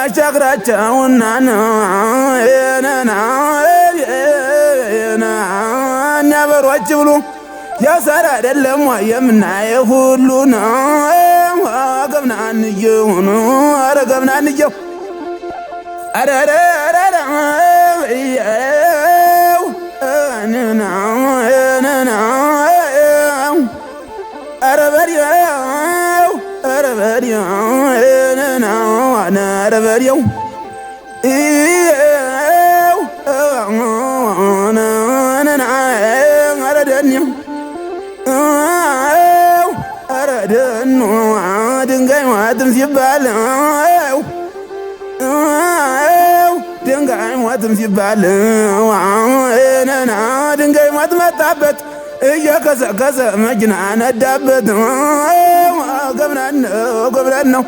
አሻግራቸውና ነበሮች ብሎ ያሳር አይደለም የምናየው ሁሉ ነው። ገብናንየው ኧረ ገብናንየው በሬው ደኑ ድንጋይ ሞትም ሲባል ድንጋይ ሞትም ሲባል ድንጋይ ሞት መጣበት እየከሰከሰ መኪና ነዳበት። ገብናን ነው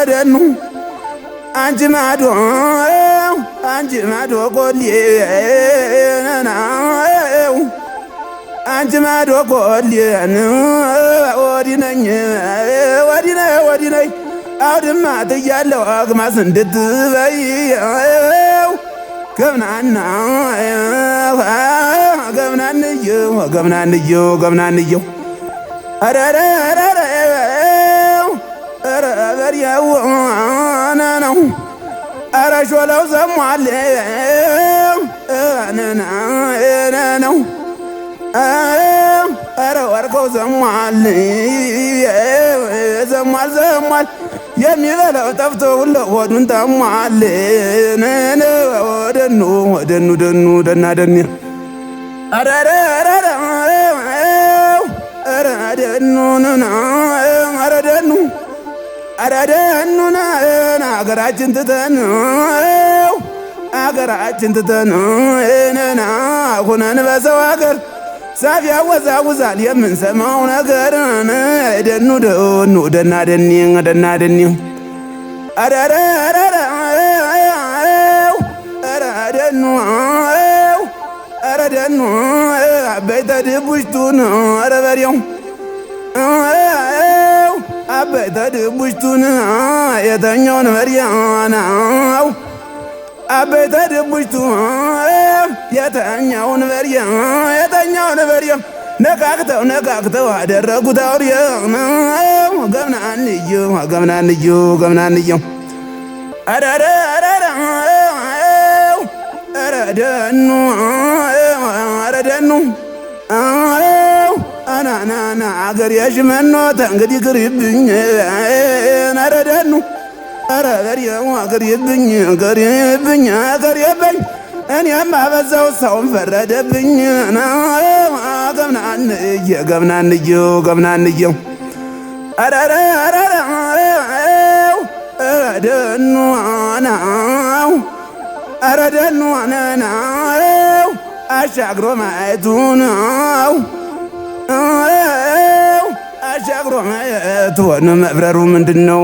ደኑ አንቺ ማዶ ቆሌ አንቺ ማዶ ቆሌን ወዲህ ነኝ አውድማ ትያለው አግማስ እንድትበይው ገብናንየው በሬው ነው ኧረ ሾለው ዘሟል ነው ኧረ ወርቀው ዘሟል የሚበላው ጠፍቶ ሁሉ ሆዱን ጠሟል። ደኑ ደናደን ደኑን አገራችን ትተን ሁነን በሰው አገር ሳፍ ያወዛውዛል የምንሰማው ነገር። ደኑ ደናደኒ ደኑ አበይተ ድቡሽቱን በሬው አበይተ ድቡሽቱን የተኛውን በሬው አበይተ ድቡሽቱ የተኛውን በሬው ነካክተው አደረጉት አውሬ። ገብናንየው ደኑ አናናና አገር የሽመኖት እንግዲህ ቅሪብኝ ደኑ በሬው አገሬብኝ እኔም አበዛው ሰውን ፈረደብኝ። ገብናንየው ደኑ አሻግሮ ማየቱ ነው አሻግሮ ማየቱ መብረሩ ምንድነው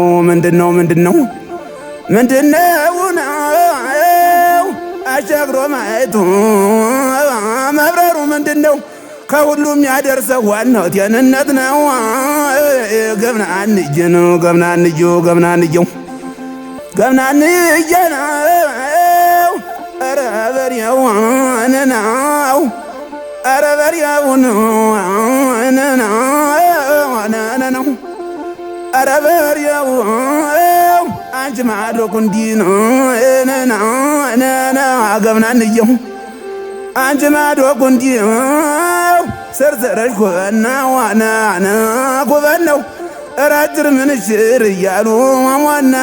አሻግሮ ማየቱ መብረሩ ምንድነው? ከሁሉም ያደርሰው ዋናው ጤንነት ነው። ገብናንየው ኧረ በሬው አንቺ ማዶ ኩንዲ ገብናንየው አንቺ ማዶ ኩንዲ ሰርሰረሽ ኩበን ነው ራጅር ምንሽር እያሉ ዋና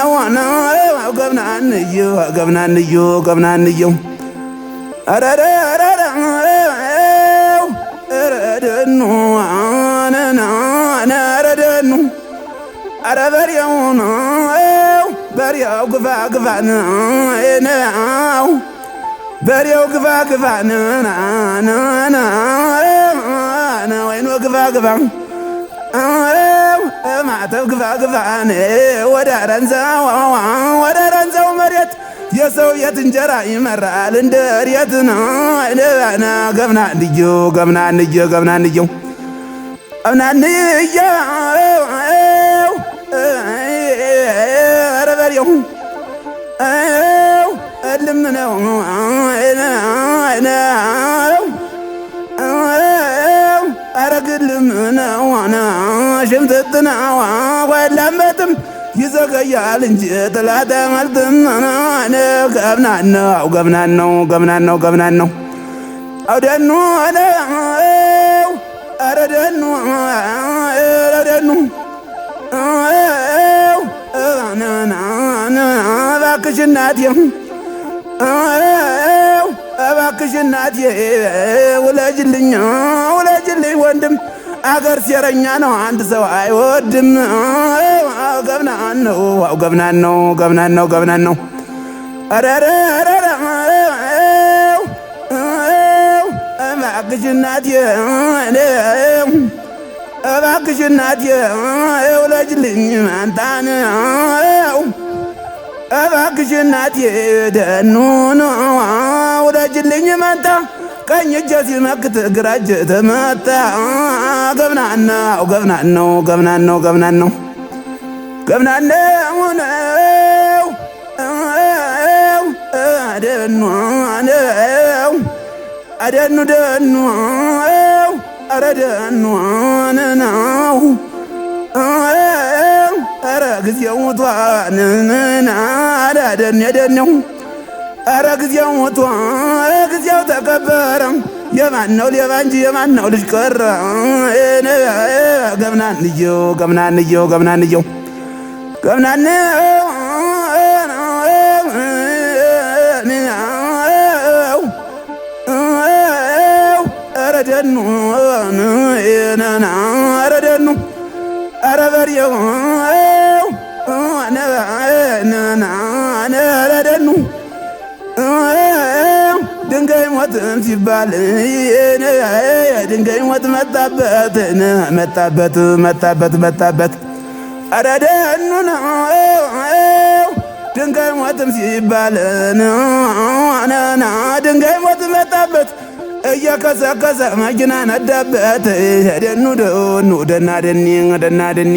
ገብናንየው ደኑ በሬው ግፋ ወይኖ ግፋ ማተብ ግፋ ግፋን ወደ ረንዛው መሬት የሰው ቤት እንጀራ ይመራል እንደ ሬት ነው ገብና እንድየው ኧረ በሬው እልም ነው ኧረ ግልም ነው ሽምጥጥ ነው ወላመጥም ይዘገያል እንጂ ጥላት አያመልጥም ገብናን ነው አውደኑ ኧረ ደኑ እባክሽ እናቴ ውለጅልኝ ወንድም አገር ሴረኛ ነው አንድ ሰው አይወድም ገብናን ነው እባክሽ እናቴ ውለጅልኝ መንታን እባክሽ እናቴ ደኑን ውለጅልኝ መንታ ቀኝ እጄ ሲመክት ግራ እጄ ተመታ ገብናን ነው ኧረ ጊዜው ሞቷን ደነው ኧረ ጊዜው ሞቷ ጊዜው ተከበረ የማነው ሌባ እንጂ የማነው ልጅ ቀረ ገብናንየው ኧረ ደኑ ኧረ በሬው ኧረ ደኑ ድንጋይ ሞትም ሲባል ድንጋይ ሞት መጣበት ኧረ ደኑ ድንጋይ ሞትም ሲባል ድንጋይ ሞት መጣበት እየከሰከሰ መኪና ነዳበት ደኑ ደና ደኒ